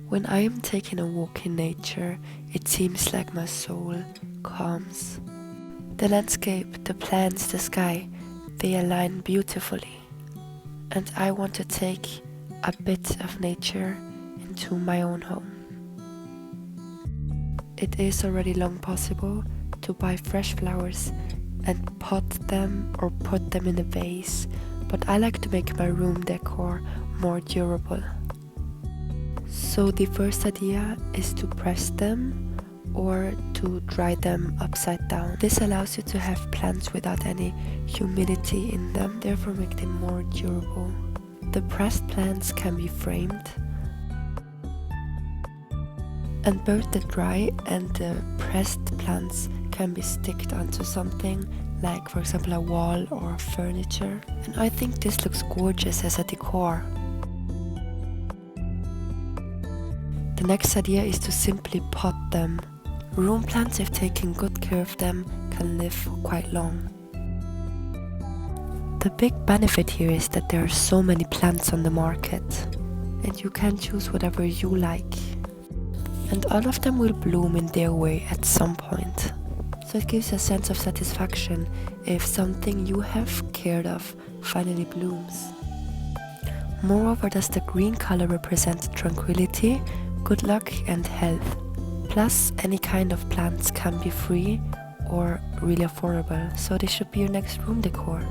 When I am taking a walk in nature, it seems like my soul calms. The landscape, the plants, the sky, they align beautifully. And I want to take a bit of nature into my own home. It is already long possible to buy fresh flowers and pot them or put them in a vase, but I like to make my room decor more durable. So the first idea is to press them or to dry them upside down. This allows you to have plants without any humidity in them, therefore make them more durable. The pressed plants can be framed, and both the dry and the pressed plants can be sticked onto something like, for example, a wall or furniture. And I think this looks gorgeous as a decor. The next idea is to simply pot them. Room plants, if taken good care of them, can live for quite long. The big benefit here is that there are so many plants on the market, and you can choose whatever you like. And all of them will bloom in their way at some point. So it gives a sense of satisfaction if something you have cared of finally blooms. Moreover, does the green color represent tranquility, good luck and health. Plus, any kind of plants can be free or really affordable, so they should be your next room decor.